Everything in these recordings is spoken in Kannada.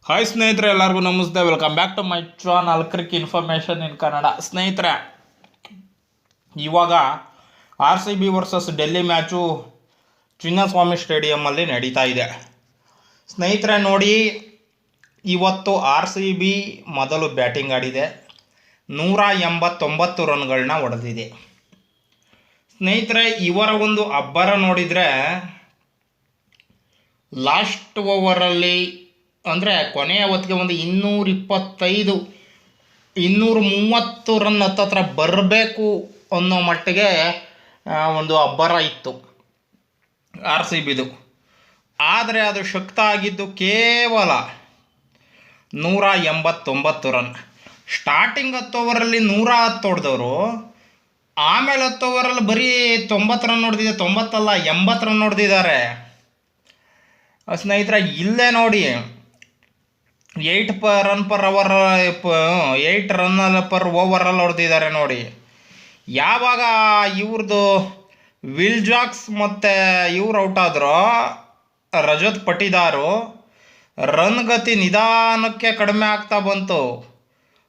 ಹಾಯ್ ಸ್ನೇಹಿತರೆ, ಎಲ್ಲರಿಗೂ ನಮಸ್ತೆ. Welcome back to my channel crick information in Kannada. ಸ್ನೇಹಿತರೆ, ಇವಾಗ RCB versus Delhi match Chinnaswamy ಸ್ಟೇಡಿಯಮ್ಮಲ್ಲಿ ನಡೀತಾ ಇದೆ. ಸ್ನೇಹಿತರೆ ನೋಡಿ, ಇವತ್ತು RCB ಮೊದಲು ಬ್ಯಾಟಿಂಗ್ ಆಡಿದೆ, 189 ರನ್ಗಳನ್ನ ಹೊಡೆದಿದೆ. ಸ್ನೇಹಿತರೆ, ಇವರ ಒಂದು ಅಬ್ಬರ ನೋಡಿದರೆ ಲಾಸ್ಟ್ ಓವರಲ್ಲಿ ಅಂದರೆ ಕೊನೆಯ ಹೊತ್ತಿಗೆ ಒಂದು 230 ರನ್ ಹತ್ತತ್ರ ಬರಬೇಕು ಅನ್ನೋ ಮಟ್ಟಿಗೆ ಒಂದು ಅಬ್ಬರ ಇತ್ತು RCBದು. ಆದರೆ ಅದು ಶಕ್ತ ಆಗಿದ್ದು ಕೇವಲ 189 ರನ್. ಸ್ಟಾರ್ಟಿಂಗ್ 10 ಓವರಲ್ಲಿ 110 ಹೊಡೆದವರು, ಆಮೇಲೆ 10 ಓವರಲ್ಲಿ ಬರೀ 90 ರನ್ ಹೊಡೆದಿದೆ. 90 ಅಲ್ಲ, 80 ರನ್ ಹೊಡೆದಿದ್ದಾರೆ. ಸ್ನೇಹಿತರೆ, ಇಲ್ಲೇ ನೋಡಿ 8 ರನ್ ಪರ್ ಓವರಲ್ಲಿ ಹೊಡೆದಿದ್ದಾರೆ ನೋಡಿ. ಯಾವಾಗ ಇವ್ರದ್ದು ವಿಲ್ ಜಾಕ್ಸ್ ಮತ್ತು ಇವ್ರು ಔಟ್ ಆದರೂ ರಜತ್ ಪಟಿದಾರು, ರನ್ ಗತಿ ನಿಧಾನಕ್ಕೆ ಕಡಿಮೆ ಆಗ್ತಾ ಬಂತು.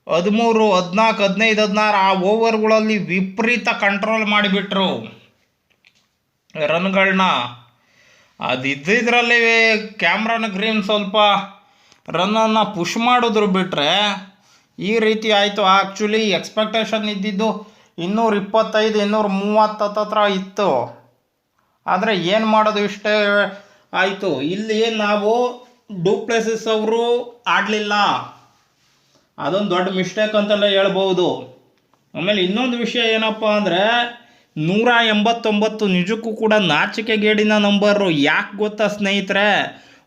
13, 14, 15, 16 ಆ ಓವರ್ಗಳಲ್ಲಿ ವಿಪರೀತ ಕಂಟ್ರೋಲ್ ಮಾಡಿಬಿಟ್ರು ರನ್ಗಳನ್ನ. ಅದಿದ್ದರಲ್ಲಿ ಕ್ಯಾಮ್ರಾನ್ ಗ್ರೀನ್ ಸ್ವಲ್ಪ ರನ್ನನ್ನು ಪುಷ್ ಮಾಡಿದ್ರು ಬಿಟ್ಟರೆ ಈ ರೀತಿ ಆಯಿತು. ಆ್ಯಕ್ಚುಲಿ ಎಕ್ಸ್ಪೆಕ್ಟೇಷನ್ ಇದ್ದಿದ್ದು 225, 230 ಹತ್ತತ್ರ ಇತ್ತು. ಆದರೆ ಏನು ಮಾಡೋದು, ಇಷ್ಟೇ ಆಯಿತು. ಇಲ್ಲಿ ನಾವು ಡುಪ್ಲೆಸಿಸ್ ಅವರು ಆಡಲಿಲ್ಲ, ಅದೊಂದು ದೊಡ್ಡ ಮಿಸ್ಟೇಕ್ ಅಂತಲೇ ಹೇಳ್ಬೋದು. ಆಮೇಲೆ ಇನ್ನೊಂದು ವಿಷಯ ಏನಪ್ಪ ಅಂದರೆ 189 ನಿಜಕ್ಕೂ ಕೂಡ ನಾಚಿಕೆಗೇಡಿನ ನಂಬರು. ಯಾಕೆ ಗೊತ್ತಾ ಸ್ನೇಹಿತರೆ,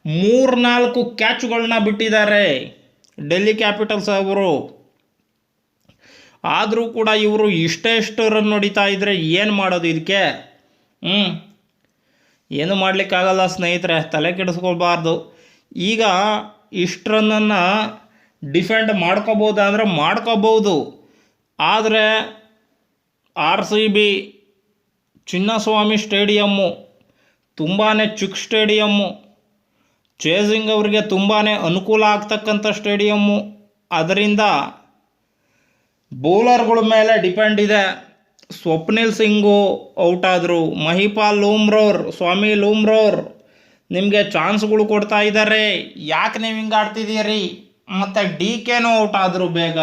3-4 ಕ್ಯಾಚುಗಳನ್ನ ಬಿಟ್ಟಿದ್ದಾರೆ ಡೆಲ್ಲಿ ಕ್ಯಾಪಿಟಲ್ಸ್ ಅವರು. ಆದರೂ ಕೂಡ ಇವರು ಇಷ್ಟೆಷ್ಟು ರನ್ ಹೊಡಿತಾ ಇದ್ದರೆ ಏನು ಮಾಡೋದು ಇದಕ್ಕೆ? ಏನು ಮಾಡಲಿಕ್ಕಾಗಲ್ಲ ಸ್ನೇಹಿತರೆ, ತಲೆ ಕೆಡಿಸ್ಕೊಳ್ಬಾರ್ದು. ಈಗ ಇಷ್ಟು ರನ್ನನ್ನು ಡಿಫೆಂಡ್ ಮಾಡ್ಕೋಬೋದು ಅಂದರೆ ಮಾಡ್ಕೋಬೋದು. ಆದರೆ RCB ಚಿನ್ನಸ್ವಾಮಿ ಸ್ಟೇಡಿಯಮ್ಮು ತುಂಬಾ ಚಿಕ್ಕ ಸ್ಟೇಡಿಯಮ್ಮು, ಚೇಸಿಂಗ್ ಅವರಿಗೆ ತುಂಬಾ ಅನುಕೂಲ ಆಗ್ತಕ್ಕಂಥ ಸ್ಟೇಡಿಯಮ್ಮು. ಅದರಿಂದ ಬೌಲರ್ಗಳ ಮೇಲೆ ಡಿಪೆಂಡ್ ಇದೆ. ಸ್ವಪ್ನಿಲ್ ಸಿಂಗು ಔಟ್ ಆದರು, ಮಹಿಪಾಲ್ ಲೂಮ್ರೋರ್, ಸ್ವಾಮಿ ಲೂಮ್ರೋರ್ ನಿಮಗೆ ಚಾನ್ಸ್ಗಳು ಕೊಡ್ತಾ ಇದ್ದಾರೆ. ಯಾಕೆ ನೀವು ಹಿಂಗೆ ಆಡ್ತಿದ್ದೀರಿ? ಮತ್ತು DKನೂ ಔಟ್ ಆದರು ಬೇಗ.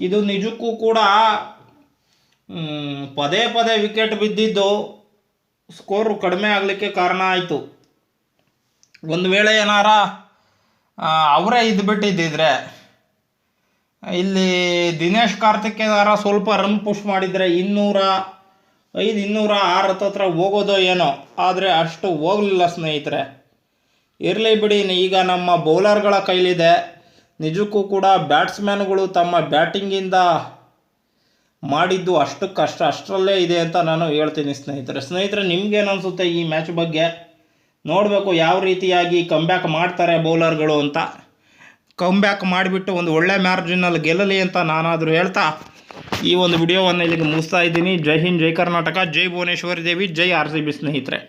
ಇದು ನಿಜಕ್ಕೂ ಕೂಡ ಪದೇ ಪದೇ ವಿಕೆಟ್ ಬಿದ್ದಿದ್ದು ಸ್ಕೋರು ಕಡಿಮೆ ಆಗಲಿಕ್ಕೆ ಕಾರಣ ಆಯಿತು. ಒಂದು ವೇಳೆ ಏನಾರ ಅವರೇ ಇದ್ಬಿಟ್ಟಿದ್ದಿದ್ರೆ, ಇಲ್ಲಿ ದಿನೇಶ್ ಕಾರ್ತಿಕೇಯನಾರ ಸ್ವಲ್ಪ ರನ್ ಪುಷ್ ಮಾಡಿದರೆ 205, 206 ಹತ್ತತ್ರ ಹೋಗೋದೋ ಏನೋ. ಆದರೆ ಅಷ್ಟು ಹೋಗಲಿಲ್ಲ ಸ್ನೇಹಿತರೆ. ಇರಲಿ ಬಿಡಿ, ಈಗ ನಮ್ಮ ಬೌಲರ್ಗಳ ಕೈಲಿದೆ. ನಿಜಕ್ಕೂ ಕೂಡ ಬ್ಯಾಟ್ಸ್ಮನ್ಗಳು ತಮ್ಮ ಬ್ಯಾಟಿಂಗಿಂದ ಮಾಡಿದ್ದು ಅಷ್ಟರಲ್ಲೇ ಇದೆ ಅಂತ ನಾನು ಹೇಳ್ತೀನಿ ಸ್ನೇಹಿತರೆ. ನಿಮ್ಗೇನು ಅನಿಸುತ್ತೆ ಈ ಮ್ಯಾಚ್ ಬಗ್ಗೆ? ನೋಡಬೇಕು ಯಾವ ರೀತಿಯಾಗಿ ಕಂಬ್ಯಾಕ್ ಮಾಡ್ತಾರೆ ಬೌಲರ್ಗಳು ಅಂತ. ಕಂಬ್ಯಾಕ್ ಮಾಡಿಬಿಟ್ಟು ಒಂದು ಒಳ್ಳೆ ಮ್ಯಾರ್ಜಿನಲ್ಲಿ ಗೆಲ್ಲಲಿ ಅಂತ ನಾನಾದರೂ ಹೇಳ್ತಾ ಈ ಒಂದು ವಿಡಿಯೋವನ್ನು ಇಲ್ಲಿಗೆ ಮುಗಿಸ್ತಾ ಇದ್ದೀನಿ. ಜೈ ಹಿಂದ್, ಜೈ ಕರ್ನಾಟಕ, ಜೈ ಭುವನೇಶ್ವರಿ ದೇವಿ, ಜೈ RCB ಸ್ನೇಹಿತರೆ.